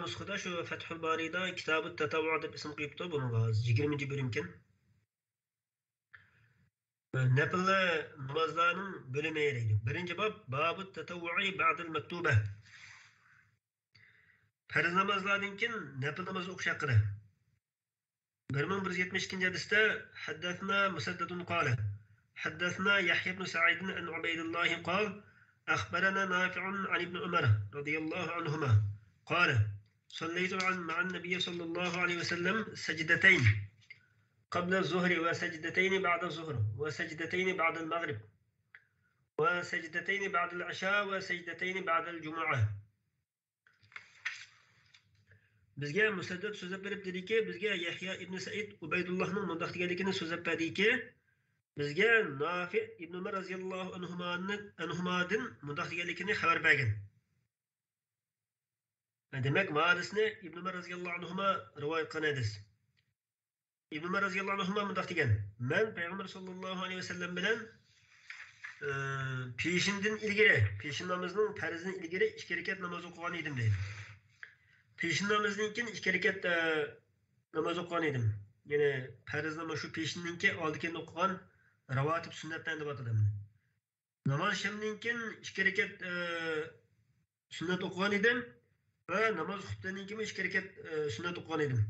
nusxada şu Fethül Bari'da Kitab-ı Tetavvu deb ism qo'yibdi bunga 20 bölümken. Nafl namozlarning bölümü deydi. Birinci bab Babu Tetavvu'i ba'dal Mektube. Farz namozlardan keyin nafl namoz o'qish haqida. 1172 hadisda haddathna Musaddadun qala حدثنا يحيى بن سعيد عن عبيد الله قال أخبرنا نافع عن ابن عمر رضي الله عنهما قال صليت مع النبي صلى الله عليه وسلم سجدتين قبل الظهر وسجدتين بعد الظهر وسجدتين بعد المغرب وسجدتين بعد العشاء وسجدتين بعد الجمعة. Bizga Musaddad so'zlab berib dediki, bizga Yahya ibn Said Ubaydullahning mundaq deganligini so'zlab berdiki, bizga Nafi ibn Umar roziyallohu anhudan mundaq deganligini xabar bergan. Demak, bu hadisni ibn Umar roziyallohu anhuma rivoyat qilgan hadis. İbn Umar roziyallohu anhuma mundaq degan: "Men Payg'ambar sollallohu alayhi vasallam bilan peshindan ilgari, peshin namozining farzidan ilgari 2 rakat namoz o'qigan edim" deydi. Peshin namozidan keyin 2 rakat namoz o'qigan edim. Ya'ni farz namoz shu peshindan keyin oldidan o'qigan ravotib sunnatdan deb atadimni. Namoz shamdan keyin 2 rakat sunnat o'qigan edim va namoz xutbadan keyin 2 rakat sunnat o'qigan edim.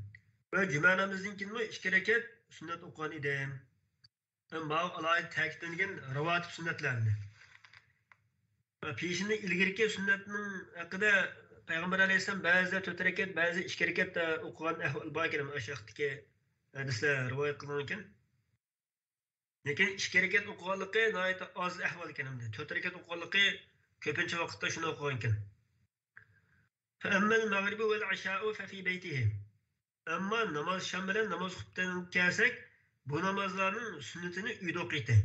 Ve cuma namazından keyin 2 rakat sunnat o'qigan edim. Bu alohida ta'kidlangan ravotib sunnatlarni. Peshindan ilgariki sunnatning haqida Payg'ambar alayhisalom ba'zida 4 rakat, ba'zi 2 rakat o'qigan ahvol bor ekan, o'sha vaqtdagi hadislar rivoyat qilingan ekan. Lekin 2 rakat o'qiganligi nihoyat oz ahvol ekan endi. 4 rakat o'qiganligi ko'pincha vaqtda shuni o'qigan ekan. Fa ammal mag'ribi wal isha'u fa fi baytihi. Ama namaz şam bilan namoz xutbadan kelsak, bu namozlarning sunnatini uyda o'qiydi.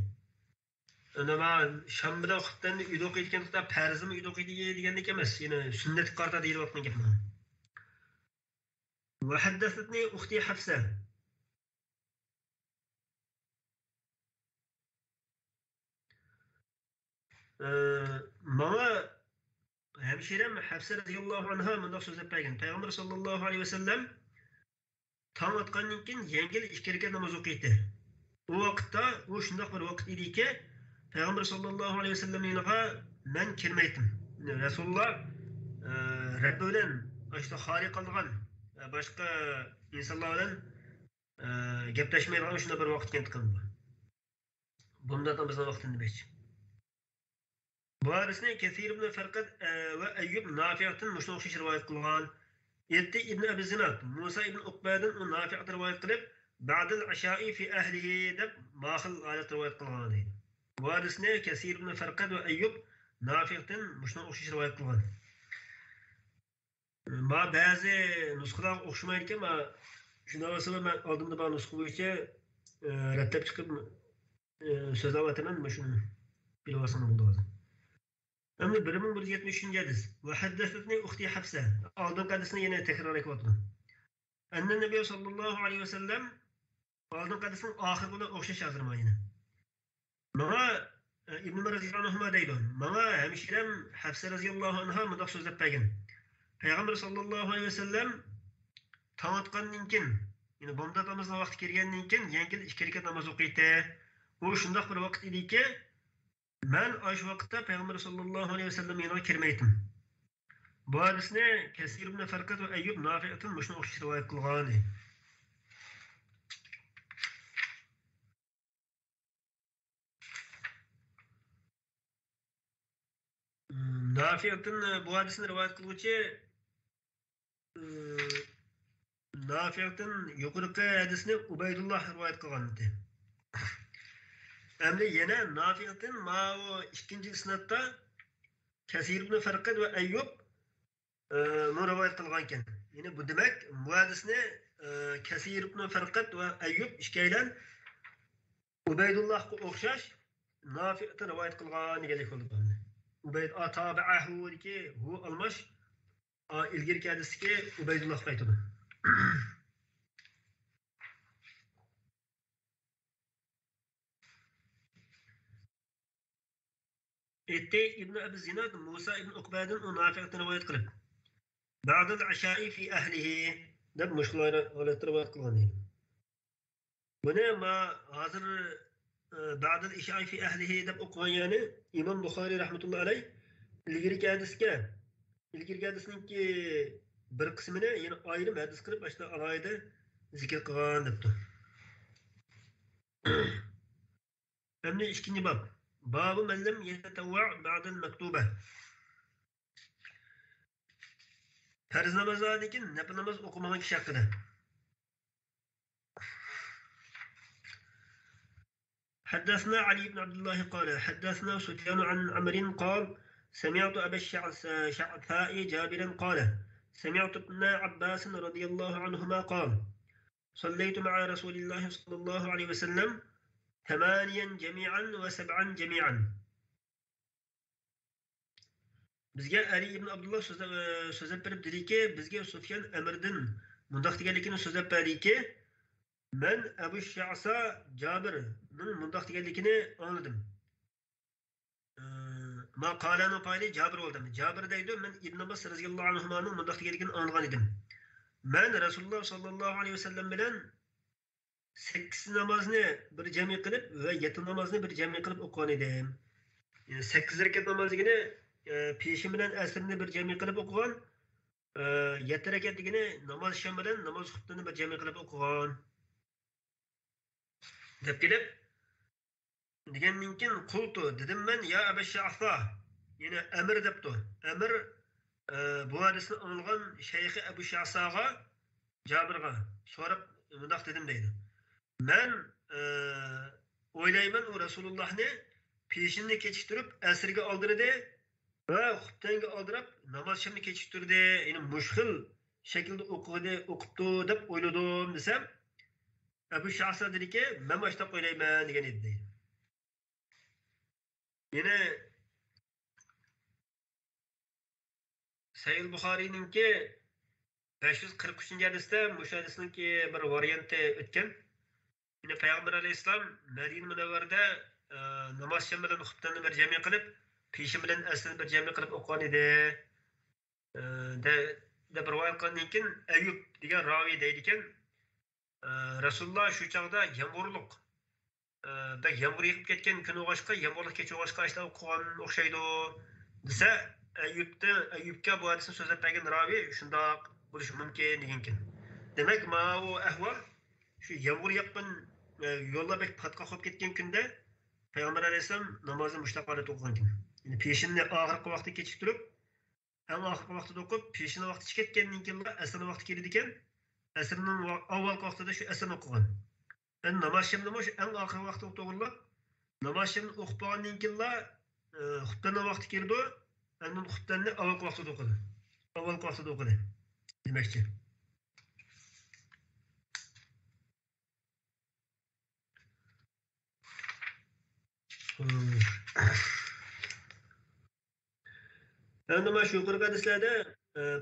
Nima sham bilan xutbani uyda o'qiyotganda farzmi uyda o'qiydi degandek emas, ya'ni sunnat qarta deyilayotgan gap. Va haddathatni ukhti Hafsa. Mana hemşirem Hafsa radhiyallohu anha bunday so'zlab bergan. Payg'ambar sollallohu alayhi vasallam Tam atqandan keyin yengil 2 rakat namoz o'qiydi. Bu vaqtda u shunday bir vaqt ediki, Payg'ambar sollallohu alayhi vasallamning yoniga men kirmaydim. Rasululloh Rabbi bilan ashta xori qilgan boshqa insonlar bilan gaplashmaydigan shunday bir vaqt keldi bu. Bunda da bizning vaqtini demoqchi. Bu hadisni Kathir ibn Farqad va Ayyub Nafi'dan mushuna o'xshash rivoyat qilgan. Yetti İbn Abi Zinad, Musa ibn Uqbadan u Nafi'dan rivoyat qilib, ba'dal asha'i fi ahlihi deb mahil ayat rivoyat qilgan deydi. Bu hadisni Kasir ibn Farqad va Ayyub Nafi'dan mushuna o'xshash rivoyat qilgan. Ma ba'zi nusxalar o'xshamaydi ekan, ma shunday bo'lsa men oldimda bor nusxa bo'yicha rattab chiqib so'zlab o'taman, shuni bilib olsam bo'ladi. Ömrü 1173 hadis. Ve haddethetni uhti Hafsa. Aldığım hadisini yine tekrar ekledim. Enne Nebi sallallahu aleyhi ve sellem aldığım hadisinin ahirine okşaş yazırma yine. Bana İbn-i Ömer radıyallahu anh'a deydi. Bana hemşirem Hafsa radıyallahu anh'a mıdak sözlep bergen. Peygamber sallallahu aleyhi ve sellem tanıtkandan keyin, yani bomda namazına vakti kirgenden keyin yengil 2 rakat namaz okuydu. O şundak bir vakit idi ki ben aş vakitte Peygamber sallallahu aleyhi ve sellem yanına kirmeydim. Bu hadisni Kesir ibn Farqat ve Eyyub Nafi'atın muşuna okşaş rivayet kılgani. Nafi'atın bu hadisini rivayet kılgıcı Nafi'atın yukarıki hadisini Ubaydullah rivayet kılganıydı. Emre yine Nafi'atın o ikinci sınıfta Kesir ibn Farqat ve Eyyub rivayet kılgan iken. Yani bu demek bu hadisni Kesir ibn Farqat ve Eyyub ikkilen Ubeydullah'a o'xshash Nafi'atın rivayet kılgan deganlik bo'ldi. Ubayd tabi'ahu ki hu almash ilgirki hadisga Ubaydullah qaytadi. Etti İbn Abi Zinad Musa ibn Uqbadan o Nafi'atdan rivayet qilib. Ba'dal aşai fi ahlihi deb mushlar holatda rivoyat qilgan deydi. Buni ma hozir ba'dal aşai fi ahlihi deb o'qigan ya'ni İmam Buxoriy rahmatullohi alayh ilgirki hadisga ilgirki hadisninki bir qismini yana ayrim hadis qilib mana shunday alohida zikr qilgan debdi. Endi ikkinchi bob. Babu man lam yatatawwa ba'da al-maktuba. Farz namazdan keyin nafil namoz o'qimagan kishi haqida. حدثنا علي بن عبد الله قال حدثنا سفيان عن عمرو قال سمعت أبا الشعثاء جابرا قال سمعت ابن عباس رضي الله عنهما قال صليت مع رسول الله صلى الله عليه وسلم 8 جميعا و7 جميعا. Bizga Ali ibn Abdullah so'zlab berib dediki, bizga Sufyan Amirdan mundaq deganligini so'zlab berdiki, men Abu Sha'sa Jabirning mundaq deganligini anladim. Ma qalani payli Jabir oldim. Jabir deydi, men Ibn Abbas radhiyallohu anhuning mundaq deganligini anlagan edim. Men Rasululloh sallallohu alayhi vasallam bilan 8 namozni bir jami qilib va 7 namozni bir jami qilib o'qigan edim. 8 rakat namozini peşin bilan asrni bir jami qilib o'qigan, 7 rakatligini namoz sham bilan namoz xutbani bir jami qilib o'qigan. Deb kelib degandan keyin qultu dedim men ya Abu Sha'fa, yine Amir debdi. Amir bu hadisni anlagan shayxi Abu Sha'saga Jabirga so'rab mundaq dedim deydi. Men o'ylayman u Rasulullahni peshinni kechiktirib asrga oldirdi va xutbanga oldirib namoz shamni kechiktirdi. Ya'ni mushkil shaklda o'qibdi deb o'yladim desam, Abu Sha'sa dediki, men boshqa o'ylayman degan edi. Yine Sahih Buxoriyninki 543 hadisda mush hadisninki bir varianti o'tgan. Yine Peygamber Aleyhisselam Medine Münevver'de namoz sham bilan xutbani bir jami qilib, peshin bilan asrni bir jami qilib o'qigan edi. De bir rivoyat qilgandan keyin Ayyub degan raviy deydi ekan, Rasululloh shu chaqda yomg'irliq bak yomg'ir yig'ib ketgan kun o'g'ashqa, yomg'irlik kecha o'g'ashqa ashla o'qigan o'xshaydi desa, Ayyubga bu hadisni so'zlab bergan raviy shundoq bo'lishi mumkin degan ekan. Demak, mana bu ahvol shu yomg'ir yoqqan yo'llar bek patqa qolib ketgan kunda Payg'ambar alayhisalom namozni mushtaq holatda o'qigan ekan. Ya'ni peshinni oxirgi vaqtda kechiktirib, eng oxirgi vaqtda o'qib, peshinni vaqti chiqib ketgandan keyin asrni vaqti keldi ekan, asrning avvalgi vaqtida shu asrni o'qigan. Ben namoz shamni shu eng oxirgi vaqtda o'qib, namoz shamni o'qib bo'lgandan keyin xutbaning vaqti keldi, endi xutbani avvalgi vaqtida o'qidi. Avvalgi vaqtida o'qidi. Demakchi. Endi mana shu yuqorgi hadislarda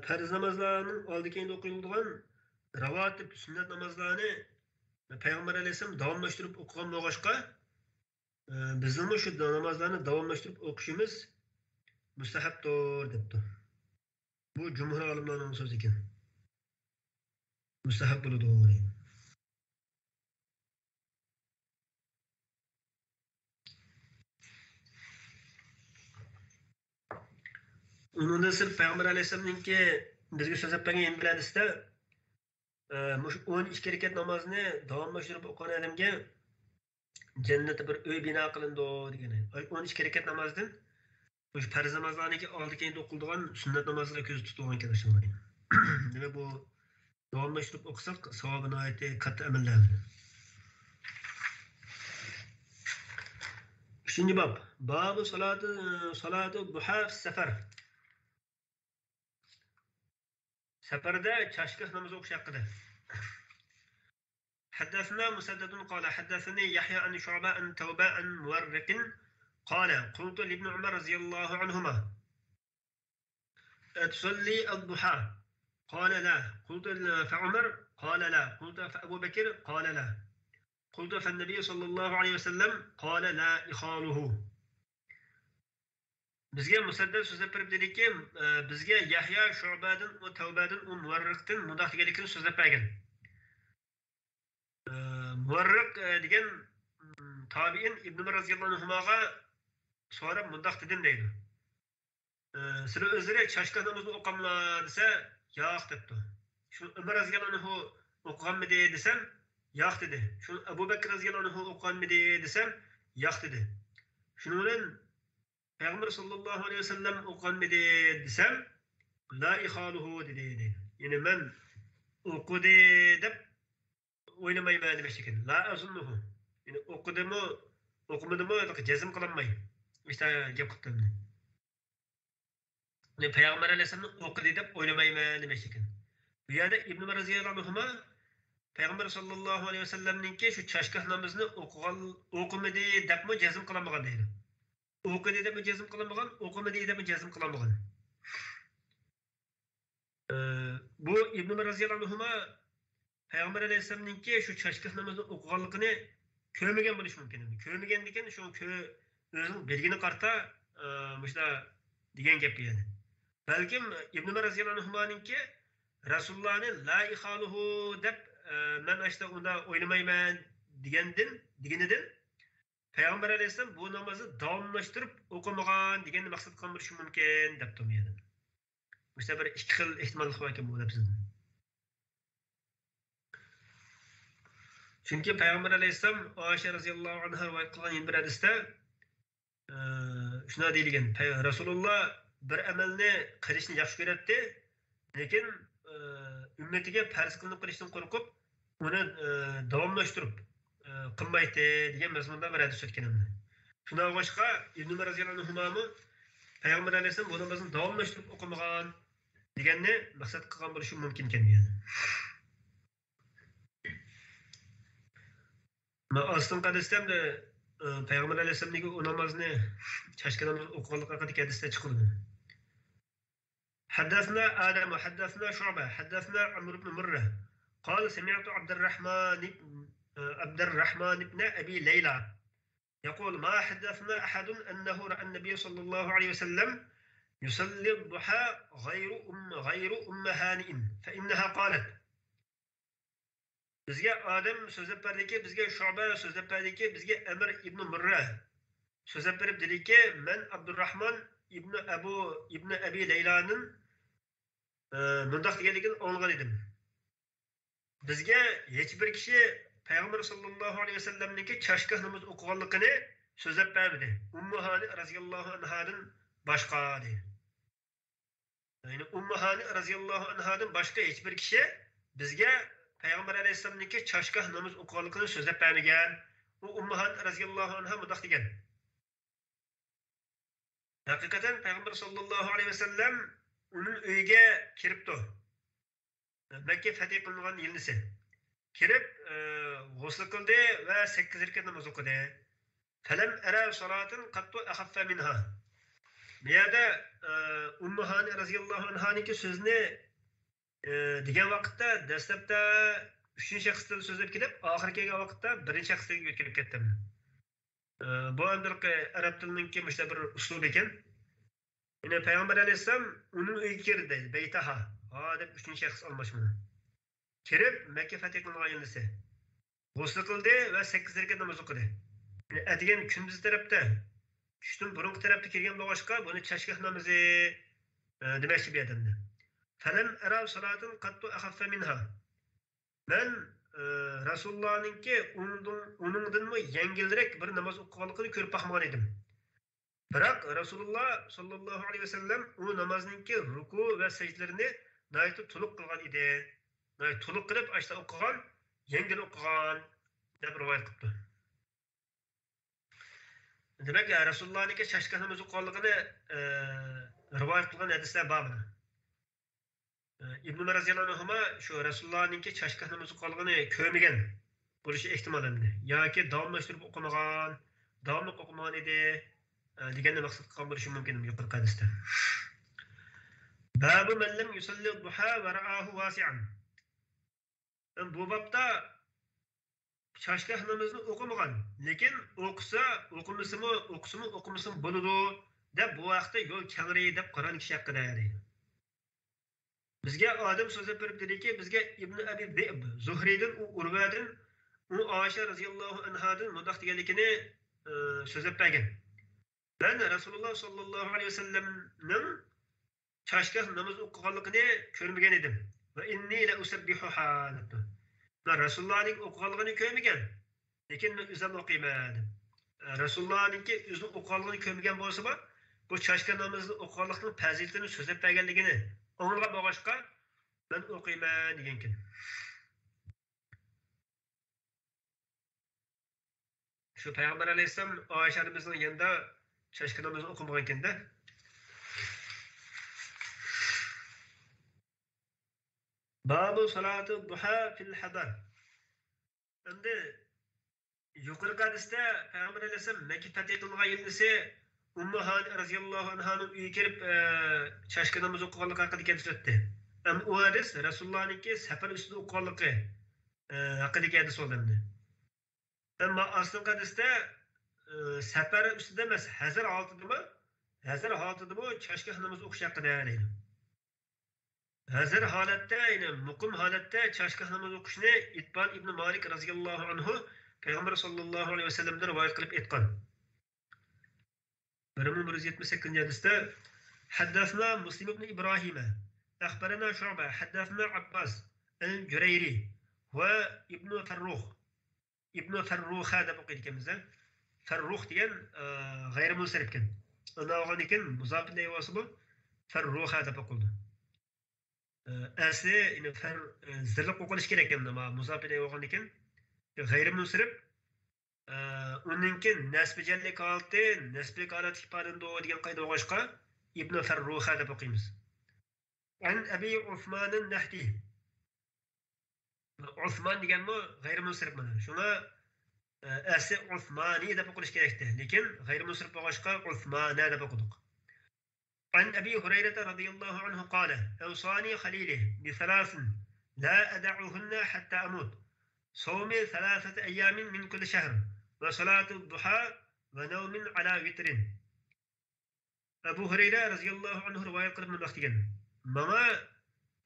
farz namozlarning oldi keyinda o'qiladigan ravatib sunnat namozlarni Payg'ambar alayhisalom davomlashtirib o'qigan bo'lg'achqa, bizning shu namozlarni davomlashtirib o'qishimiz mustahabdir debdi. Bu jumhur olimlarning so'zi ekan. Mustahab bo'ladi. Undan sırf Peygamber Aleyhisselam'ınki bizge so'zlab bergan hadisda mush 12 rakat namozni davomlashtirib o'qigan odamga jannatda bir uy bino qilindi degan. 12 rakat namozdan mush farz namozlarniki oldi keyinda o'qiladigan sunnat namozlar ko'z tutilgan ekan shunday. Demak bu davomlashtirib o'qisak savobi nihoyatda katta amallar. 3. bab. Babu salatu duha fi safar. Seferde çaşkıh namazı okuş hakkında. حدثنا مسدد قال حدثني يحيى عن شعبة عن توبة عن مورق قال قلت لابن عمر رضي الله عنهما تصلي الضحى قال لا قلت فعمر قال لا قلت فأبو بكر قال لا قلت فالنبي صلى الله عليه وسلم قال لا إخاله. Bizga Musaddad so'zlab berib dediki, bizga Yahya Shu'badan va Tavbadan va Muvarriqdan mundoq deganligini so'zlab bergan. Muvarriq degan tabiin İbn Umar roziyallohu anhuga so'rab mundoq dedim deydi. Sizlar o'zlari chashka namozni o'qamlar desa, yo'q debdi. Shu Umar roziyallohu anhu o'qiganmidi desam, yo'q dedi. Shu Abu Bakr roziyallohu anhu o'qiganmidi desam, yo'q dedi. Shuning bilan Peygamber sallallahu aleyhi ve sellem o'qiganmidi desam, la ihaluhu dedi. Yani men o'qidi deb o'ylamayman demoqchi ekan. La azunnuhu. Yani o'qidimi, o'qimadimi jazm qilolmay. İşte gap qildim. Yani Peygamber aleyhisselam o'qidi deb o'ylamayman demoqchi ekan. Bu yerda İbn Umar roziyallohu anhu Peygamber sallallahu aleyhi ve sellemninki shu chashkah namozni o'qimadi debmi jazm qilolmagan deydi. O'qidi deb jazm qilolmagan, o'qimadi deb jazm qilolmagan. Bu İbn Umar roziyallohu anhu Peygamber aleyhisselamninki shu chashkah namozni o'qiganligini ko'rmagan bo'lishi mumkin. Ko'rmagandikan shu o'zining bilgini qarta mushda degan gap yani. Balkim İbn Umar roziyallohu anhu'ninki Rasulullah'ni la ihaluhu deb men işte unda oynamayman deganidan Peygamber aleyhisselam bu namazı davomlashtirib o'qimagan deganni maqsad qilgan bo'lishi mumkin deb turmaydi. İşte bir ikki xil ehtimollik bor ekan bu gapda. Chunki Peygamber aleyhisselam Ayşe roziyallohu anha rivoyat qilgan bir hadisda shuna deyilgan. Rasululloh bir amalni qilishni yaxshi ko'radi, lekin ümmetiga farz qilinib qilishdan qo'rqib, uni davomlashtirib qilmaydi degan mazmunda bir hadis o'tgan. Shundan boshqa İbn Umar roziyallohu anhu Peygamber aleyhisselam bu namozni davomlashtirib o'qimagan deganni maqsad qilgan bo'lishi mumkin ekan yani. Ma aslan hadisda Peygamber aleyhisselamning o namozni chashka namozni o'qiganligi haqida hadisda chiqilgan. حدثنا آدم وحدثنا شعبة حدثنا عمرو بن مرة قال سمعت عبد الرحمن بن أبي ليلى يقول ما حدثنا أحد أنه رأى النبي صلى الله عليه وسلم يصلي الضحى غير أم هانئ فإنها قالت bizga Adem so'zlab berdiki, bizga Shu'ba so'zlab berdiki, bizga Amr ibn Murra so'zlab berib dediki, men Abdurrahman ibn Abi Laylaning bundoq deganligini o'ylagan edim. Bizga hech bir kishi Payg'ambar sollallohu alayhi vasallamning chashkah namoz o'qiganligini so'zlab bermadi. Ummu Hani radhiyallohu anhadan boshqa dedi. Yani Ummu Hani radhiyallohu anhadan boshqa hech bir kishi bizga Peygamber aleyhisselamning chashkah namoz o'qiganligini so'zlab bermagan. U Ummu Hani radhiyallohu anha bundoq degan. Haqiqatan Peygamber sallallohu alayhi vasallam uning uyiga kiribdi. Makka fath qilingan yilnisi. Kirib, g'usl qildi va 8 rakat namoz o'qidi. Falam ara salatin qattu akhaffa minha. Bu yerda Ummu Hani radhiyallohu anhaning so'zini degan vaqtda dastlabda 3-shaxsdan so'zlab kelib, oxirgi vaqtda 1-shaxsga o'tkirib ketdim. Bu arab tilining mushta bir uslub ekan. Yine Peygamber aleyhisselam onun uyiga kirdi, beytaha. Deb 3-shaxs almashmani. Kirib, Makka fath qilingan yilisi. G'usl qildi va 8 rakat namoz o'qidi. Atigan kunduz tarafda, tushdan burungi tarafda kirgan bo'lg'ashqa, buni chashkah namozi demoqchi bu odamda. Falam ara salatin qattu akhaffa minha. Men Rasulullah'ninki uningdanmi yengilroq bir namoz o'qiganligini ko'rib baxmagan edim. Biroq Rasululloh sallallohu alayhi vasallam u namozninki ruku va sajdalarini nayt to'liq qilgan edi. To'liq qilib ashta o'qigan, yengil o'qigan deb rivoyat qildi. Demak, Rasulullohning chashkah namoz o'qiganligini rivoyat qilgan hadislar bor. İbn Umar roziyallohu anhu shu Rasulullohning chashkah namoz o'qiganligini ko'rmagan bo'lishi ehtimolandi. Yoki davomlashtirib o'qimagan, davomli o'qimagan edi deganni maqsad qilgan bo'lishi mumkin yuqorqi hadisda. Babu man lam yusalli ad-duha wa ra'ahu wasi'an. Bu babda chashkah namozni o'qimagan, lekin o'qisa, o'qimasimi bo'ladi deb bu vaqtda yo'l kengri deb qaragan kishi haqida deydi. Bizga odam so'zlab berib dediki, bizga Ibn Abi Zib Zuhriydan Urvadan Oysha radhiyallohu anhadan mundaq deganligini so'zlab bergan. Ben Rasululloh sollallohu alayhi vasallamning chashgah namoz o'qiganligini ko'rmagan edim. Va inni la usabbihuha debdi. Ben Rasulullohning o'qiganligini ko'rmagan, lekin men o'zim o'qiyman. Rasulullohninki o'zini o'qiganligini ko'rmagan bo'lsa, bu chashgah namozni o'qiganlikning fazilatini so'zlab berganligini o'ngilga bo'g'ashqa men o'qiyman degan ekan. Şu Peygamber Aleyhisselam Ayşe Hanım'ın yanında şaşkınımızı okumagan ekanda. Babu salatu duha fil hadar. Endi yuqorqi hadisda Peygamber Aleyhisselam Mekke fath qilgan yilisi Ummu Hani radhiyallohu anhaning uyiga kirib şaşkınımızı o'qiganligi haqida keltirdi. Am u hadis Rasulullohninki safar ustida o'qiganligi haqida keltirdi. Ama aslında hadisde sefer üstünde emas, hazır altıda mı? Hazır altıda mı? Çaşgah namazı okuyacak değerli. Hazır halette, yani mukum halette çaşgah namazı okuşunu İtban İbn Malik radıyallahu anhu Peygamber sallallahu aleyhi ve sellem'den rivayet kılıp etkan. 1178. hadiste Haddafna Muslim ibn İbrahim'e Akhbarana Şu'ba Haddafna Abbas el-Cüreyri ve İbn Ferruh İbn Ferruha deb o'qiydiganmiz. Ferruh degan g'ayrimunsarif ekan. Unda olgan ekan muzofil ilayhi bu Ferruha deb o'qildi. Asli yine zirliq o'qilish kerak ekan, ammo muzofil ilayhi olgan ekan g'ayrimunsarif. Uningki nasbijallik holati, nasblik holati ifodando degan qoida o'qishqa Ibn Ferruha deb o'qiymiz. An Abi Usman an-Nahdi Osman degan bu g'ayrimunsarif mana. Shuna asli Osmani deb o'qish kerakdi, lekin g'ayrimunsarif bo'lg'achqa Osmana deb o'qidik. An Abi Hurayra radhiyallohu anhu qala: "Awsani khalili bi thalathin la ad'uhunna hatta amut. Sawmi thalathata ayamin min kulli shahr wa salatu ad-duha wa nawmin ala witrin." Abu Hurayra radhiyallohu anhu rivoyat qilib nima degan? Mana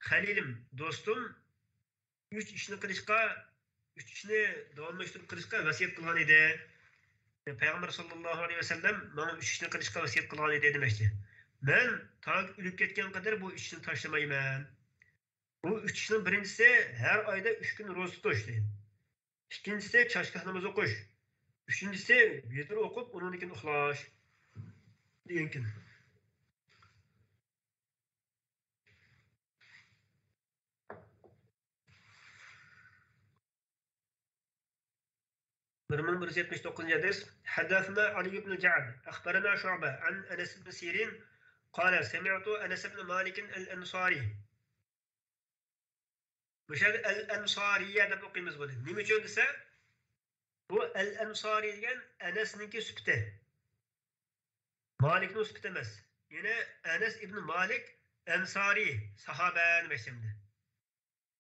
khalilim, do'stim 3 ishni qilishga, 3 ishni davomlashtirib qilishga vasiyat qilgan edi. Payg'ambar sollallohu alayhi vasallam mana 3 ishni qilishga vasiyat qilgan edi demoqchi. Men tag o'lib ketgan qadar bu 3 ishni tashlamayman. Bu 3 ishning birinchisi har oyda 3 kun ro'za tutish. Ikkinchisi chashgah namoz o'qish. Uchinchisi vitr o'qib, undan keyin uxlash. degan. من 179 حديث حدثنا علي بن جعد أخبرنا شعبة عن أنس بن سيرين قال سمعت أنس بن مالك الأنصاري مشهد الأنصارية ده بقي مزبوط نيمي شو دسا هو الأنصاري يعني أنس نيكي سبته مالك نو سبته مس يعني أنس ابن مالك أنصاري صحابة نمشيمده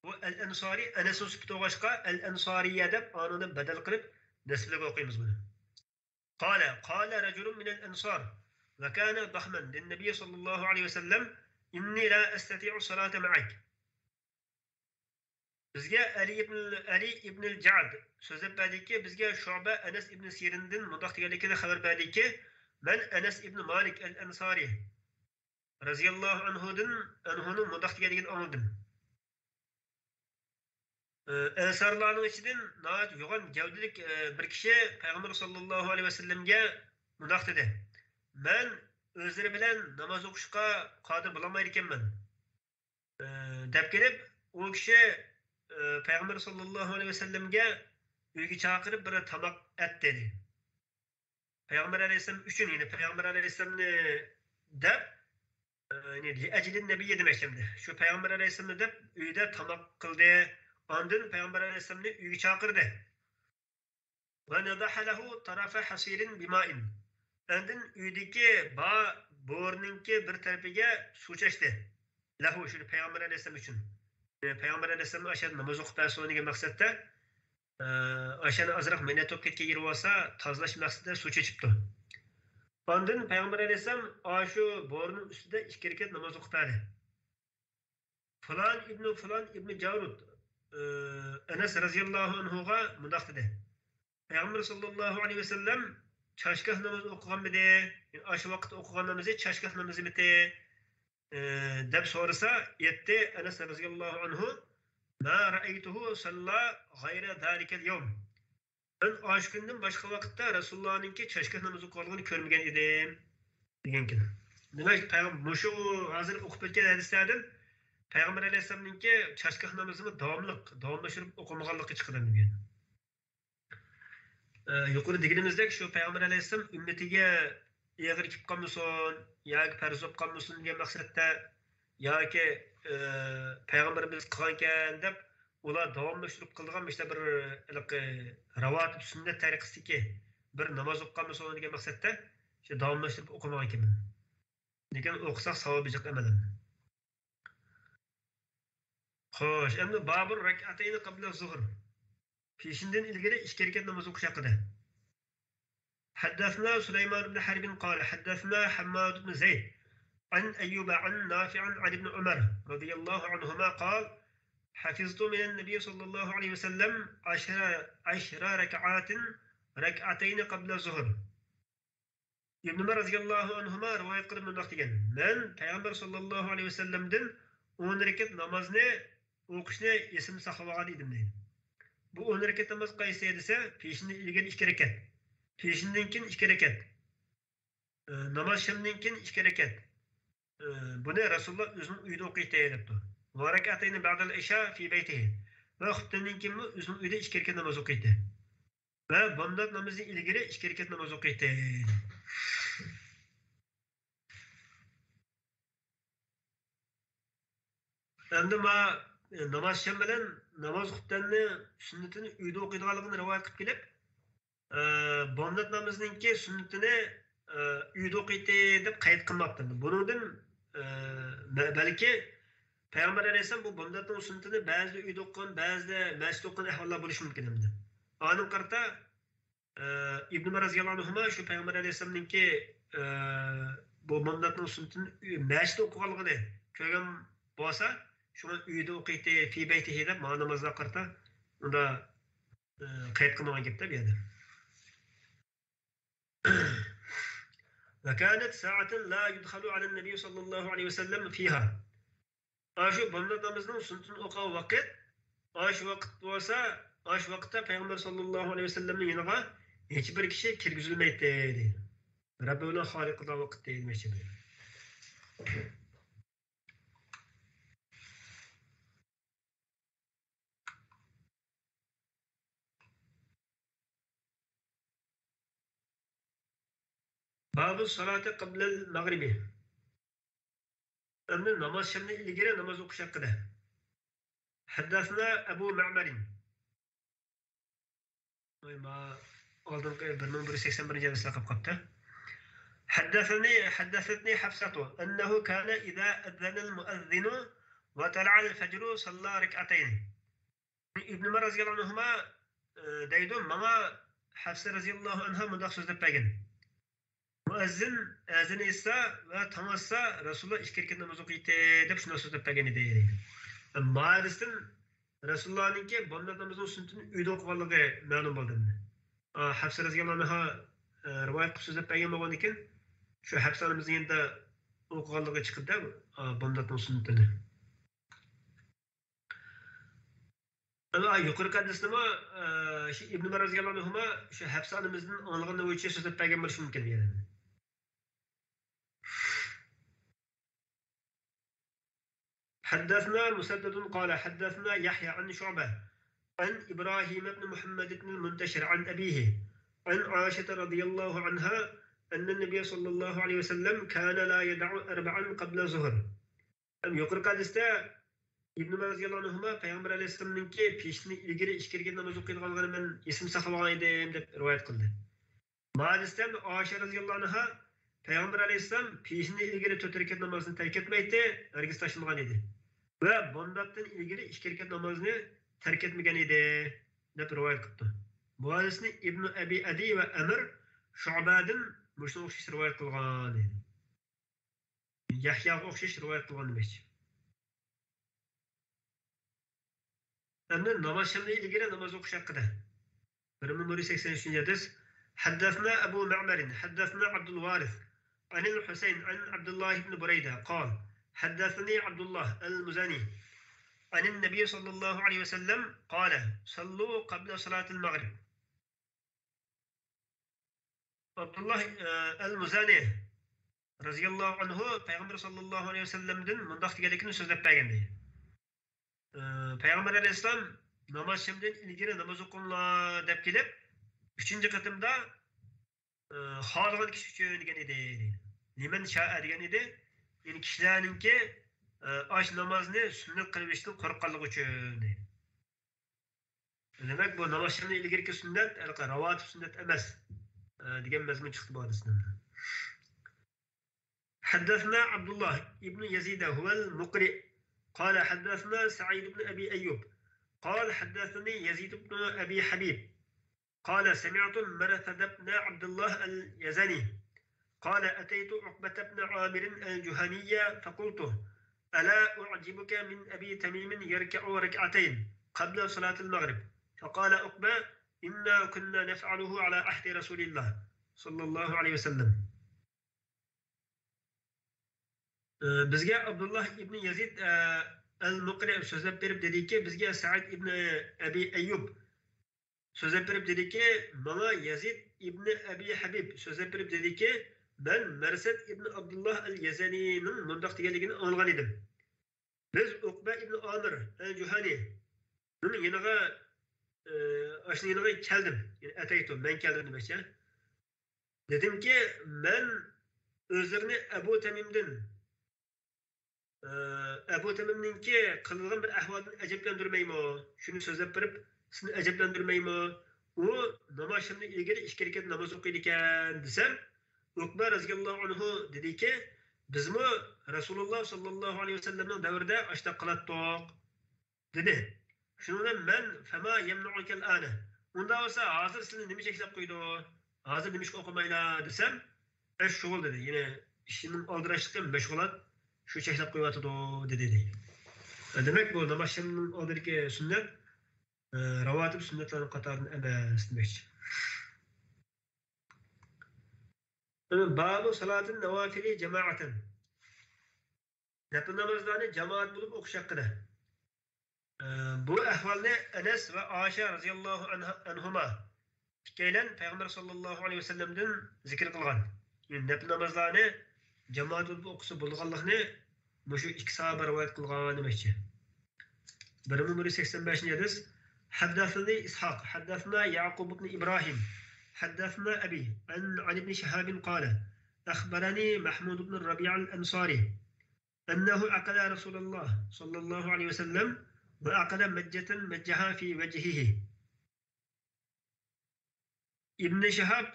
هو الأنصاري أنس سبته واشقا الأنصارية ده أنا بدل قلب نسبة وقيمز منه قال رجل من الأنصار وكان ضخما للنبي صلى الله عليه وسلم إني لا أستطيع الصلاة معك bizga Ali ibn al-Ja'd so'zlab berdiki, bizga Shu'ba Anas ibn Sirindan mundaq deganligini xabar berdiki, men Anas ibn Malik al-Ansari radhiyallohu anhuning mundaq deganligini anladim. Ensarlarning ichidan nəhayət yo'g'on gavdilik bir kishi Payg'ambar sollallohu alayhi vasallamga mundaq dedi: "Men o'zlari bilan namoz o'qishga qodir bo'lmaydi ekanman." deb kelib, u kishi Payg'ambar sollallohu alayhi vasallamga uyga chaqirib bir tamoq et dedi. Payg'ambar alayhisalom uchun, ya'ni Payg'ambar alayhisalomni deb ya'ni ajlin nabiyyi demoqchimdi. Shu Payg'ambar alayhisalomni deb uyda tamoq qildi. Ondan Payg'ambar alayhisalomni uyga chaqirdi. Va nadaha lahu tarafa hasirin bima'in. Ondan uydagi bo'rninki bir tarafiga suv chashdi. Lahu shu Payg'ambar alayhisalom uchun. Payg'ambar alayhisalom ashad namoz o'qib bersin degan maqsadda ashani azroq minat o'qib ketgan yeri bo'lsa, tozalash maqsadida suv chechibdi. Ondan Peygamber Aleyhisselam şu borunun üstünde 2 rekat namaz okutardı. Falan İbn Cavrut Enes radıyallahu anhuga mundaq dedi. Peygamber sallallahu aleyhi ve sellem çarşgah namazı okugan mıydı? Yani aşı vakit okugan namazı çarşgah namazı mıydı? Deb sorsa yetti Enes radıyallahu anhu ma ra'aytuhu salla gayra zalikel yevm. Ben aşı günden başka vakitte Resulullah'ınki çarşgah namazı okuganını görmegen edim. Degenkin. Demek Peygamber şu hazır okup etken hadislerden Peygamber Aleyhisselam'ınki çarşgah namazını davamlaştırıp okumaganlığı çıkıdan degan. Yuqori deganimizdek shu Peygamber Aleyhisselam ümmetiga eg'ir kelib qolmasin yoki farz bo'lib qolmasin degan maqsadda yoki payg'ambarimiz qilgan ekan deb ular davomlashtirib qilgan işte bir ravatib sunnat tariqasidagi bir namoz o'qib qolmasin degan maqsadda shu davomlashtirib o'qimagan ekanman. Lekin o'qisak savobi jiq amalan. Xo'sh, endi babur rak'atayni qabla zuhr. Peshindan ilgari 2 rakat namoz o'qish haqida. حدثنا سليمان بن حرب قال حدثنا حماد بن زيد عن أيوب عن نافع عن ابن عمر رضي الله عنهما قال حفظت من النبي صلى الله عليه وسلم 10 ركعات ركعتين قبل الظهر. ابن عمر رضي الله عنهما رواية قرب من وقت من Peygamber sallallahu aleyhi ve sellem'den 10 rekat namazını o'qishni esim saqlagan edim deydi. Bu 10 rekat namoz qaysi edisa peshindan ilgari 2 rekat. Peşinden kin 2 rekat. Namaz şamdan kin 2 rekat. Bunu Resulullah özünün uyda okuyup deyilipti. Ve rekatayni ba'dal isha fi beytihi. Ve xuttandan kin mi özünün uyda 2 rekat namaz okuyup. Ve bundan namazı ilgiri 2 rekat namaz okuyup. Endi ma namaz şam bilan namaz xuttanni sünnetini uyda okuyduğaligini rivayet qilib kelib, bomdod namozininki sunnatini uyda o'qiydi deb qayd qilmoqda. Buningdan balki Payg'ambar alayhisalom bu bomdodning sunnatini ba'zida uyda o'qigan, ba'zida masjidda o'qigan ahvollar bo'lishi mumkin endi. Onun qarta İbn Umar roziyallohu anhu shu Payg'ambar alayhisalomninki bu bomdodning sunnatini masjidda o'qiganligini ko'rgan bo'lsa, shuni uyda o'qiydi fi baytihi deb ma'nomozlar qarta unda qayd qilmagan gapda bu yerda. وكانت ساعة لا يدخل على النبي صلى الله عليه وسلم فيها. Aşı bandadamızın sünnetini okuduğu vakit, aşı vakit olsa, aşı vakitte Peygamber sallallahu aleyhi ve sellem'in yanına hiçbir kişi kirgizilmeydi dedi. Rabbim'in harikada vakit değilmiş gibi. Babı salati qablal magribi. Endi namoz shamdan ilgari namoz o'qish haqida. Haddathna Abu Ma'marin. Ma oldingi 1181 hadisda qolib qopti. حدثتني حفصة أنه كان إذا أذن المؤذن وطلع الفجر صلى ركعتين. ابن عمر رضي الله عنهما deydi, mana Hafsa radhiyallohu anha mundaq so'zlab bergan. Muazzin azan esa va tamassa Rasululloh 2 rekat namoz o'qiydi deb shuni so'zlab bergan edi. Ma'risdan Rasulullohninki bunday namozning sunnatini uyda o'qiganligi ma'lum bo'ldi. Hafsa radhiyallohu anha rivoyat qilib so'zlab bergan bo'lgan ekan, shu Hafsamizning endi o'qiganligi chiqdi bunday sunnatini. Yuqori hadisda shu Ibn Umar roziyallohu anhu shu Hafsamizning anglagani bo'yicha so'zlab bergan bo'lishi mumkin yani. حدثنا مسدد قال حدثنا يحيى عن شعبة عن إبراهيم بن محمد بن المنتشر عن أبيه عن عائشة رضي الله عنها أن النبي صلى الله عليه وسلم كان لا يدع 4 قبل الظهر. يقرأ hadisda İbn Umar roziyallohu anhu Peygamber aleyhisselam'ninki peşini ilgiri 2 rekat namoz o'qiydiganligini men esim saqlagan edim deb rivoyat qildi. Hadisda Ayşe roziyallohu anha Peygamber aleyhisselam peşini ilgiri 4 rekat namozini terk etmeydi, herkes taşınmagan edi. Ve bundan ilgili 2 rekat namazını terk etmegen edi deb rivoyat qildi. Bu hadisni İbn Abi Adi ve Amr Şu'badan Muşuna o'xshash rivoyat qilgan deydi. Yahyoga o'xshash rivoyat qilgan demoqchi. Endi namoz shamdan ilgari namoz o'qish haqida. 1183 hadis. حدثنا أبو معمر حدثنا عبد الوارث عن الحسين عن عبد الله بن بريدة قال حدثني عبد الله المزني عن النبي صلى الله عليه وسلم قال صلوا قبل صلاة المغرب. عبد الله المزني رضي الله عنه Peygamber sallallahu aleyhi ve sellem'den mundaq deganlikni so'zlab bergandi. Peygamber aleyhisselam namoz shamdan ilgari namoz o'qinglar deb kelib, 3-qatımda xohlagan kishi uchun degan edi. Liman sha'a degan edi. Yani kishilarninki ash namozni sunnat qilib ishdan qo'rqqanligi uchun. Demak bu namoz shamdan ilgari sunnat, ravotib sunnat emas degan mazmun chiqdi bu hadisdan. حدثنا عبد الله ابن يزيد هو المقرئ قال حدثنا سعيد بن أبي أيوب قال حدثني يزيد بن أبي حبيب قال سمعت مرثد بن عبد الله اليزني قال أتيت عقبة بن عامر الجهنية فقلت ألا أعجبك من أبي تميم يركع ركعتين قبل صلاة المغرب فقال عقبة إنا كنا نفعله على عهد رسول الله صلى الله عليه وسلم. Bizga Abdullah ibn Yazid al-Muqri so'zlab berib dediki, bizga Sa'id ibn Abi Ayyub so'zlab berib dediki, menga Yazid ibn Abi Habib so'zlab berib dediki, ben Marsad ibn Abdullah al-Yazanining mundaq deganligini anglagan edim. Biz Uqba ibn Amir al-Juhani uning yeniga keldim. Yani ataytu, men keldim demakchi. Dedimki, men o'zlarini Abu Tamimdan Abu Tamimninki qilgan bir ahvolni ajablantirmaymi? Shuni so'zlab berib, sizni ajablantirmaymi? U namoz shamdan ilgari 2 rakat namoz o'qiydi ekan desam, Uqba raziyallohu anhu dediki, bizmi Rasululloh sallallohu alayhi vasallamning davrida ashta qilatdik dedi. Shundan men fama yamnu'ukal ana. Unda bo'lsa hozir sizni nima cheklab qo'ydi? Hozir nima ish o'qimaylar desam, shug'ul dedi. Yine ishning oldirashlikdan mashg'ulot shu cheklab qo'yatdi dedi. Demak bu namoz shamdan oldingi sunnat ravotib sunnatlarning qatoridan emas demakchi. Babu salatin navafili cemaatan. Nafil namozlarni jamoat bo'lib o'qish haqida. Bu ahvolni Anas va Oysha radhiyallohu anhuma ikkalan Payg'ambar sallallohu alayhi vasallamdan zikr qilgan. Nafil namozlarni jamoat bo'lib o'qisa bo'lganligini mushu ikki sahaba rivoyat qilgan demakchi. 1185 hadis. حدثني إسحاق حدثنا يعقوب بن إبراهيم حدثنا أبي عن ابن شهاب قال أخبرني محمود بن الربيع الأنصاري أنه أقل رسول الله صلى الله عليه وسلم وأقل مجة مجها في وجهه. ابن شهاب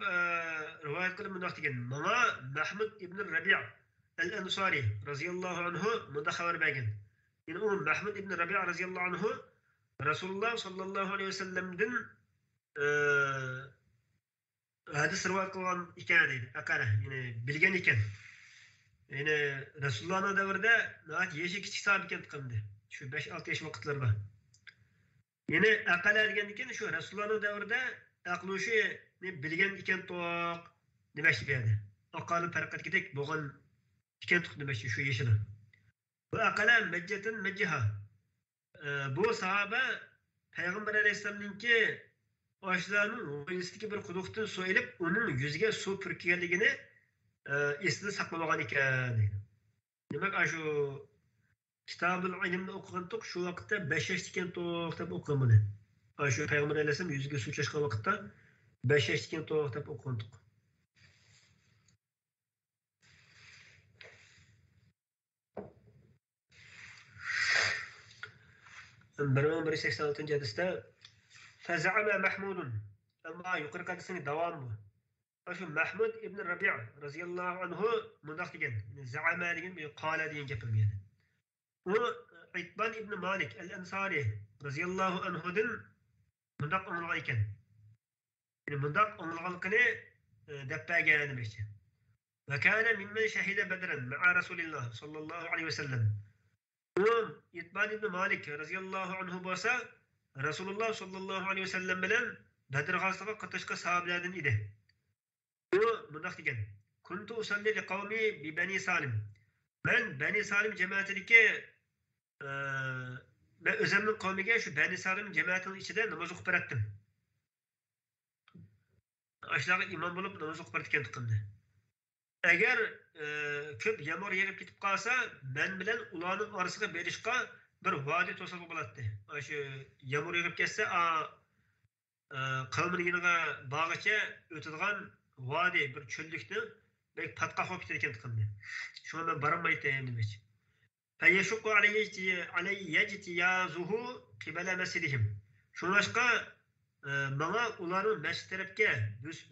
رواية قال من وقت مما محمود ابن الربيع الأنصاري رضي الله عنه مدخور باقين إنه محمود ابن الربيع رضي الله عنه Rasululloh sallallohu alayhi vasallamdan hadis rivoyat qilgan ekan deydi. Aqara, ya'ni bilgan ekan. Ya'ni Rasulullohning davrida yeshi kichik sahab ekan qildi. Shu 5-6 yosh vaqtlarda. Ya'ni aqala degan ekan shu Rasulullohning davrida aqlushi bilgan ekan to'q demoqchi berdi. Aqali farqatgidek bo'lgan ekan to'q demoqchi shu yeshini. Bu aqala majjatan majjaha. Bu sahaba Peygamber Aleyhisselam'ınki oshlarning o'yinsidagi bir quduqdan suv elib, uning yuziga suv purkiganligini esida saqlab olgan ekan. Demak, shu Kitabul Ilmni o'qigandik, shu vaqtda 5 yoshda ekan to'q deb o'qigan buni. Shu Peygamber Aleyhisselam yuziga suv chashgan vaqtda 5 yoshda ekan to'q deb o'qigandik. Birman 186 hadisda Faza'ama Mahmudun. Ama yuqori hadisning davomi bu. Shu Mahmud ibn Rabi' radhiyallohu anhu mundaq degan. Za'ama degan bir qala degan gapim edi. U Itban ibn Malik al-Ansari radhiyallohu anhudan mundaq o'ngilgan ekan. Yani mundaq o'ngilganligini dep bergen demişti. Ve kâne mimmen şehide bedren ma'a Resulillah sallallahu aleyhi ve sellem. Bu İtban ibn Malik radıyallahu anhu bolsa Resulullah sallallahu aleyhi ve sellem bilen Bedir gazasına katışka sahabelerden idi. Bu mundaq degan. Kuntu usalli li qavmi bi Bani Salim. Ben Bani Salim cemaatideki ben özümün kavmiga şu Bani Salim cemaatinin içinde namaz o'qib beratdim. Aşlağı imam bulup namaz o'qib beratgan tuqimdi. Agar ko'p yomg'ir yig'ib ketib qolsa, men bilan ularning orasiga berishga bir vodiy to'silib bo'ladi. Shu yomg'ir yig'ib ketsa, qavmning yoniga bog'icha o'tadigan vodiy bir cho'llikni bek patqa qo'yib ketgan tuqimdi. Shuni men bormayman demoqchi. Fayashqu alayhi yajtiyazuhu qibala masjidihim. Shunashqa bana ularning masjid tarafga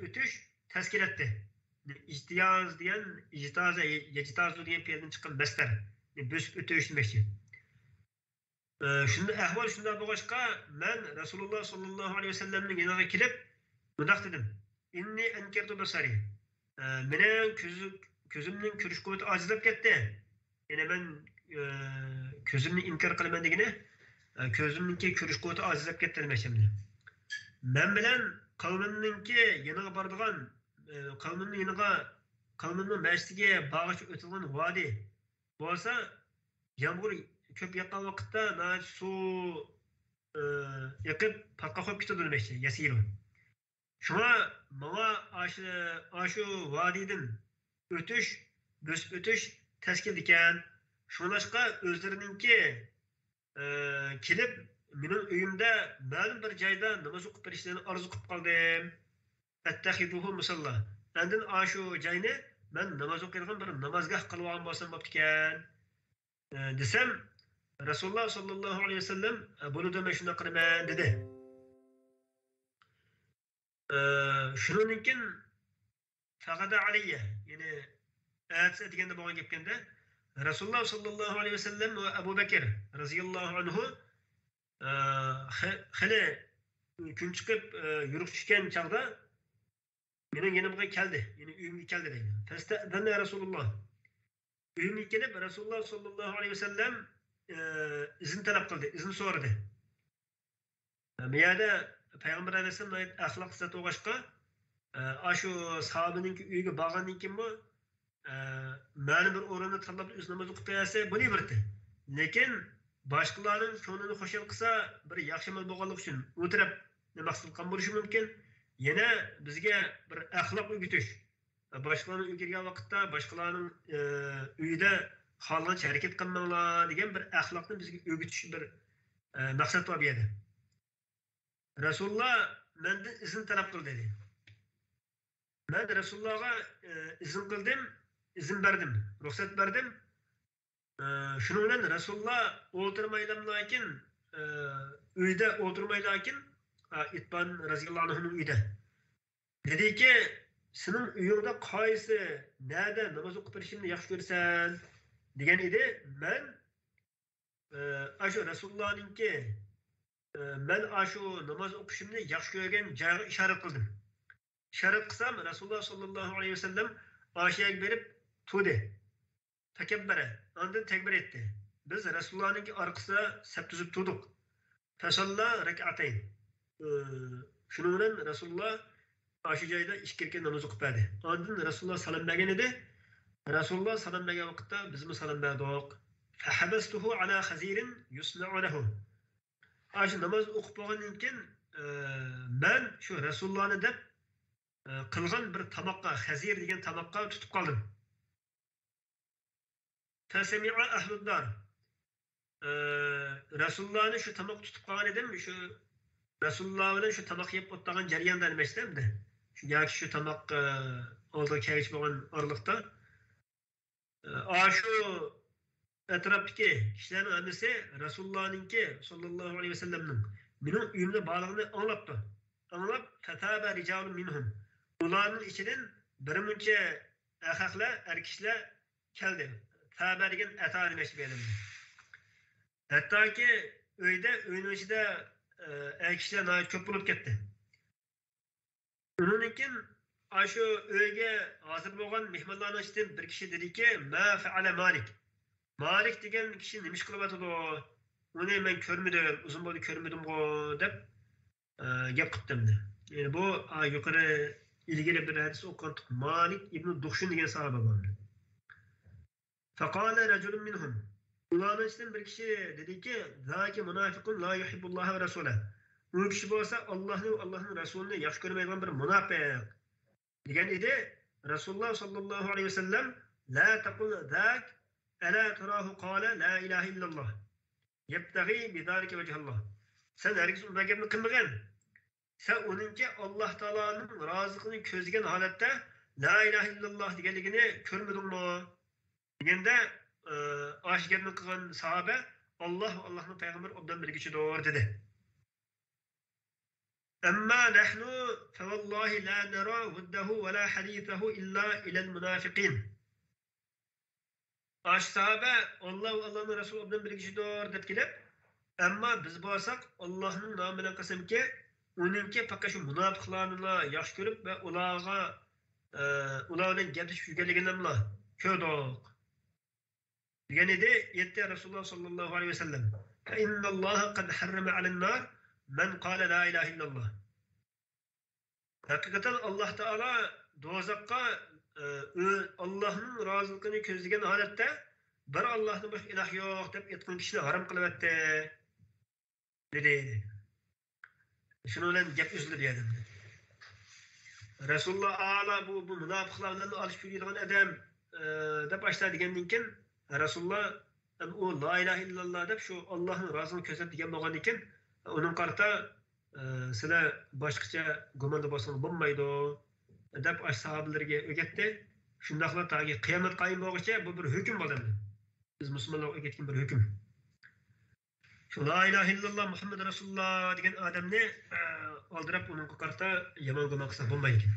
o'tish tashkil etdi. İhtiyaz diyen, yecitazu diyen piyadın çıkan besler. Büs ötüş demekçi. Şimdi ehval şunda bu başka, ben Resulullah sallallahu aleyhi ve sellem'in yanına kilip, mıdak dedim. İnni enkertu besari. Menen közümün körüş kuvveti acizlap gitti. Yani ben közümünü inkar kılman degine, közümünki körüş kuvveti acizlap gitti demekçi. Ben bilen kavmininki yanına bardıgan kavminin yanıga, kavminin mescidiga bağışıp ötülgen vadi bolsa, yağmur köp yaqqan vaqtda su yaqib patqa qo'yib ketadi demekçi, yasiru. Şuna bana aşı vadiden ötüş teskil diken, şunaşqa özlerininki kilip, benim öyümde ma'lum bir joyda namoz o'qib berishlerini arzu qilib qoldim. Ettehiduhu musalla. Endin aşu joyni men namoz o'qiydigan bir namozgoh qilib olgan bo'lsam bo'ptikan. Desem Rasululloh sallallohu alayhi vasallam buni men shunday qilaman dedi. Shuningkin faqada alayya, ya'ni ayatsa deganda bo'lgan gapganda Rasululloh sallallohu alayhi vasallam va Abu Bakr radhiyallohu anhu hali kun chiqib yurib tushgan chog'da benim yanımga keldi. Yani uyumga keldi deydi. Festa'dana Resulullah. Uyumga kelib Resulullah sallallahu aleyhi ve sellem izin talep kıldı. İzin so'radi. Bu yerda Peygamber aleyhissalom axloq sifati o'g'ashqa shu sahobaning uyiga borgandan keyin bu ma'lum bir o'rinda tanlab o'z namoz o'qib qo'ysa bo'laverdi. Lekin boshqalarning ko'nglini xushal qilsa bir yaxshi amal bo'lganligi uchun u taraf maqsad qilgan bo'lishi mumkin. Yine bizge bir ahlak öğütüş. Başkalarının öğütürgen vakitte başkalarının üyde halanç hareket kılmalar diyen bir ahlakını bizge öğütüş bir maksat var bir yerde. Resulullah benden izin talep kıl dedi. Ben Resulullah'a izin kıldım, izin verdim, ruhsat verdim. Şununla Resulullah oturmaylakin, üyde oturmaylakin, İtban radıyallahu anh'ın uyda. Dedi ki, senin uyunda qaysi, nerede namaz o'qib berishimni yaxshi ko'rsan degan edi. Men ashu Rasulullahninki men ashu namoz o'qishimni yaxshi ko'rgan joyga ishorat qildim. Ishorat qilsam Rasululloh sallallohu alayhi vasallam oshiyaga berib to'di. Takabbara, ondan takbir etdi. Biz Rasulullahninki orqasida saf tuzib turdik. Fasalla rak'atayn. Şunun bilan Rasulullah aşı joyda ikki rekat namoz o'qib berdi. Ondan Rasulullah salom bergan edi. Rasulullah salom bergan vaqtda biz mi salom berdik. Fahabastuhu ala khazirin yusna'u lahu. Aşı namoz o'qib bo'lgandan keyin men shu Rasulullahni deb qilgan bir tamoqqa, xazir degan tamoqqa tutib qoldim. Fasami'a ahlud dar. Rasulullahni shu tamoq tutib qolgan edim, shu Resulullah bilan shu tamoq yeb o'tgan jarayonda emasda. Şu tamoq oldiga kelib bo'lgan oraliqda shu atrofdagi kishilarning hammasi Rasulullahninki sallallohu alayhi vasallamning mening uyimda borlig'ini anglabdi. Anglab fataba rijalun minhum. Ularning ichidan birmuncha erkaklar, erkishlar keldi. Taba degan ata demoqchi bedim. Hattoki uyning ichida erkishlar ko'p bo'lib ketdi. Onun için Aşu öğe hazır boğan mehmanların içinden bir kişi dedi ki ma feale Malik. Malik degen kişi nemiş kılıp atıdı o. Onu men körmüdüm, uzun boylu körmüdüm o dep gap kıptımdı. Yani bu yukarı ilgili bir hadis okuduk. Malik İbn Duhşun degen sahabe vardı. Fekale reculun minhum. Ulanın içinden bir kişi dedi ki zâki münafıkun la yuhibbullah ve Resuleh. O kişi olsa Allah'ın Resulüne yaş görmeyen bir münafık. Diyen idi Resulullah sallallahu aleyhi ve sellem la tekul zâk elâ turahu kâle la ilahe illallah. Yebtagi bidâlike vecihallah. Sen herkes onun gapini kılmagan. Sen onunki Allah Teala'nın razılığını közlegen halatda la ilahe illallah degenligini körmedin mi? Degende aş gapini kılgan sahabe Allah'ın peygamber obdan bilgiçi doğru dedi. أما نحن فوالله لا نرى وده ولا حديثه إلا إلى المنافقين. Aş sahabe Allah'ın Resulü obdan bir kişi doğru dep kelip ama biz bolsak Allah'ın namına qasam ki onunki fakat şu münafıklarını yaş görüp ve ulardan gaplaşıp yürgenliginden kördük. Diyen idi yetti Resulullah sallallahu aleyhi ve sellem. فَاِنَّ اللّٰهَ قَدْ حَرَّمَ عَلَى النَّارِ men kâle la ilahe illallah. Hakikaten Allah Teala dozakka Allah'ın razılığını közlegen halatda bir Allah'tan başka ilah yok dep etkin kişini haram kılıp etti. Dedi. Şunu bilen gap üzülür yani. Resulullah Ağala bu münafıklardan alışıp yürüyen adam dep başlar degenden ken Resulullah o la ilahe illallah dep şu Allah'ın razılığını közlep degen bolgan eken onun karta sizler başkaça gumanda bolsanız bolmaydı dep aş sahabelerge ögetdi. Şundaqla tagi kıyamet qayım bolguncha bu bir hüküm boldu. Biz musulmonlar ögetken bir hüküm. Şu la ilahe illallah Muhammed Resulullah degen adamni aldırıp onun karta yaman gumaqsa bolmaydı eken.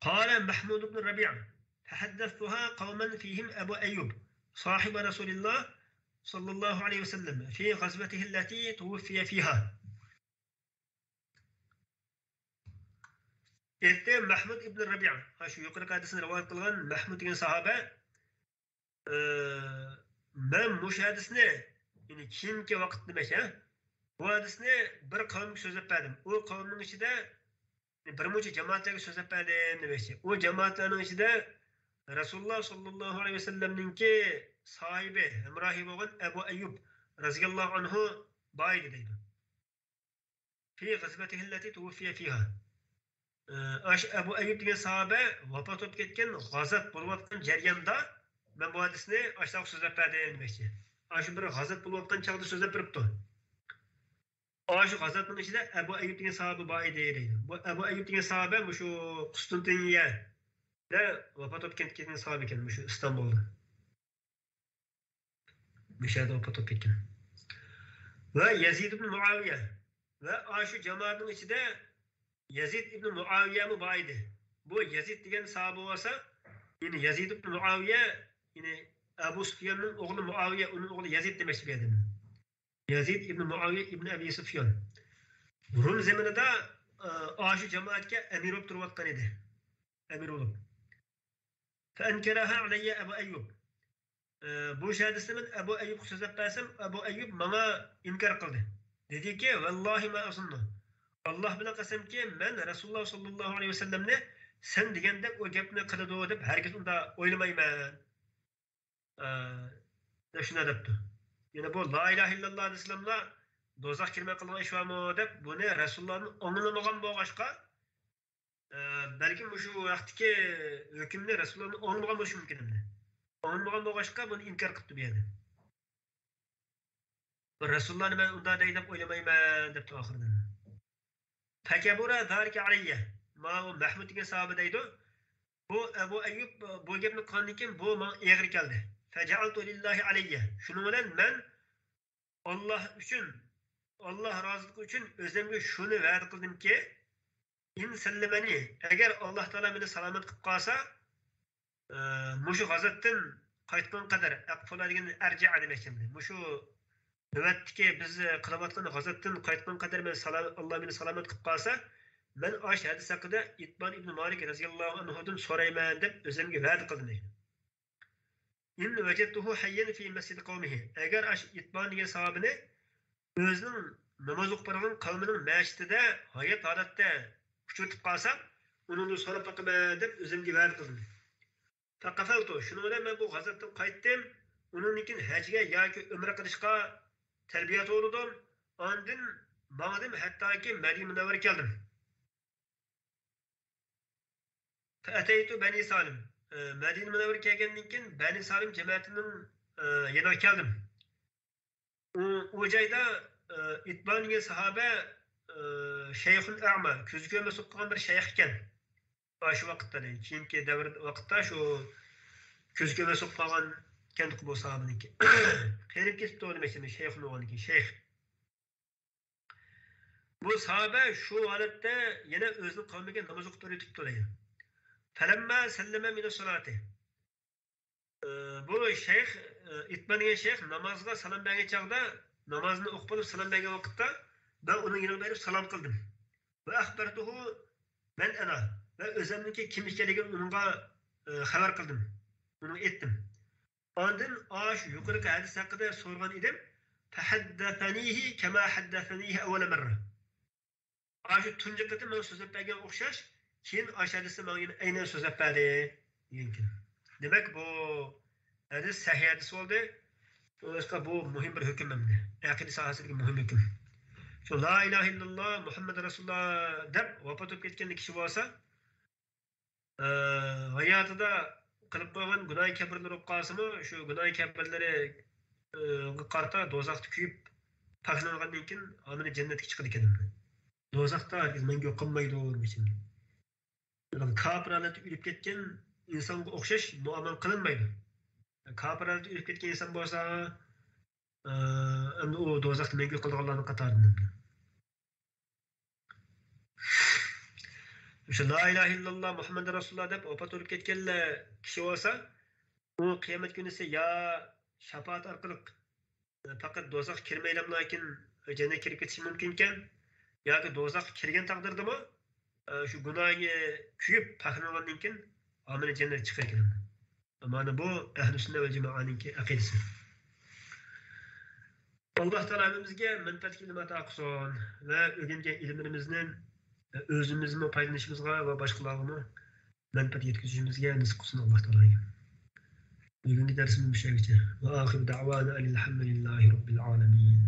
Qala Mahmud ibn Rabi' تحدثتها قوما فيهم أبو أيوب صاحب رسول الله صلى الله عليه وسلم في غزوته التي توفي فيها. Etti Mahmud ibn Rabi'. Şu yukarı hadisini rivayet kılgan Mahmud degen sahabe ben bu hadisini yani kimki vaqt demek ha. Bu hadisini bir kavmga sözlep berdim. O kavmning içinde bir muncha cemaatlarga sözlep berdim demekçi. O cemaatlarning içinde Resulullah sallallahu aleyhi ve sellemninki sahibi, hemrahi bolgan Ebu Eyyub raziyallahu anhu baydı deydi. Fi gazvetihi allati tuwfiya fiha. Aş Ebu Eyyub degen sahabe vafat olup ketken gazat bolup atkan jarayonda ben bu hadisini aşağı sözlep berdim demekçi. Aşı bir gazat bolup atkan çağda sözlep beripti. Aşı gazatning içinde Ebu Eyyub degen sahabe baydı deydi. Bu Ebu Eyyub degen sahabe bu şu Kustantiniye de vafat olup ketken sahabe eken şu İstanbul'da. Müşahede vafat olup ketken. Ve Yazid ibn Muaviye ve aşı cemaatin içinde Yazid ibn Muaviye mi baydı? Bu Yazid degen sahabe olsa yine Yazid ibn Muaviye yine Ebu Sufyan'ın oğlu Muaviye onun oğlu Yazid demek bir adam. Yazid ibn Muaviye ibn Abi Sufyan. Rum zamanında aşı cemaatke emir olup durvatkan idi. Emir olup. فَاَنْكَرَهَا عَلَيَّ Ebu Eyyub. Bu hadisini ben Ebu Eyyub sözlep bersem Ebu Eyyub bana inkar kıldı. Dedi ki vallahi ma azunnu. Allah bilen qasam ki men Resulullah sallallahu aleyhi ve sellemne sen degende o gapni qiladi deb herkes unda oylamayman. Şuna depti. Yani bu la ilahe illallah deslemla dozaq kirmay qilgan ish bormi deb buni Resulullah'ın anglamagan bo'lg'achqa belki şu vaqtdagi hukmni Resulullah'ın anglamagan bo'lishi mumkin edi. Anglamagan bo'lg'achqa buni inkor qilibdi bu yerda. Resulullah'ni men unda deb o'ylamayman debdi oxirida. Fakabura zalika alayya. Mahmud degan sahabe deydi. Bu Ebu Eyyub bu gapni qilgandan keyin bu menga eg'ir keldi. Faja'altu lillahi alayya. Shuning bilan men Allah uchun Allah roziligi uchun o'zimga shuni va'da qildimki in sallamani agar Alloh taolo meni salomat qilib qolsa mushu g'azotdan qaytgan qadar aqfoladigan arja'a demakchimdi. Mushu navbatdagi biz qilayotgan g'azotdan qaytgan qadar men Allah meni salomat qilib qolsa Men aş hadis haqida İtban ibn Malik radhiyallahu anhu'dan sorayman deb o'zimga va'da qildim. In vajadtuhu hayyan fi masjid qawmihi. Agar aş İtban degan sahabini o'zining namoz o'qigan qavmining masjidida hayot holatda uchratib qolsam, undan so'rab boqaman deb o'zimga va'da qildim. Faqafaltu. Shuni bilan men bu g'azotdan qaytdim. Uningkin hajga yoki umra qilishga tarbiyat oldim. Ondan ma'lum hattoki Madina Munawvara keldim. Ataytu Bani Salim. Madina Munawvara kelgandan keyin Bani Salim jamoatining yana keldim. O joyda İtbaniye sahabe Şeyhun A'ma, ko'zi ko'rmas o'qigan bir shayx ekan. Shu vaqtda, keyingi davr vaqtda shu ko'zi ko'rmas o'qigan ekan bu sahabeniki. Qerib ketibdi demoqchiman, shayxni o'g'liki, shayx. Bu sahabe şu holatda yana o'zining qavmiga namoz o'qib turibdi. Falamma sallama min as-salati. Bu shayx, İtbaniye shayx namozga salom bergan chaqda, namozni o'qib bo'lib salom bergan vaqtda ben uning yoniga borib salom qildim. Va akhbartuhu man ana. Ve özümdeki kim ekanligini unga xabar qildim. Uni aytdim. Ondan shu yuqorqi hadis haqida so'rgan edim. Tahaddathanihi kama haddathanihi awwal marra. Shu tunji qatim men so'zlab bergan o'xshash, keyin shu hadisni menga aynan so'zlab berdi degan. Demak bu hadis sahih hadis bo'ldi. O'shqa bu muhim bir hukm endi. Aqida sohasidagi muhim hukm. Şu la ilahe illallah Muhammed Resulullah deb vafot etib ketgan kishi bo'lsa, hayotida qilib qo'ygan gunoh kabirlar bo'lib qolsa-mu, shu gunoh kabirlari qarta do'zaxda kuyib poklangandan keyin amini jannatga chiqadi ekan. Do'zaxda hargiz menga yoqolmaydi demoqchim. Kofirlarga o'lib ketgan insonga o'xshash muomala qilinmaydi. Kofirlarga o'lib ketgan inson bo'lsa, endi u do'zaxda menga qilganlarning qatoridan. Şu la ilahe illallah Muhammed Resulullah deb vafot etib ketganlar kishi bo'lsa, u qiyomat kunisi ya shafaat orqali faqat do'zax kirmaylam, lekin jannatga kirib ketishi mumkin ekan, yoki do'zax kirgan taqdirdami, shu gunohga kuyib poklangandan keyin amali jannatga chiqar ekan. Mana bu ahli sunna va jamoaning aqidasi. Alloh taolamizga manfaatli ilm ato qilsin va o'rgangan ilmimizni özümüzü paylaşmamızga ve başkalarına menfaat yetkazishimizga nasib qilsin Alloh taologa. Bugungi darsimiz bu yergacha. Va oxir da'vana alhamdulillahi robbil alamin.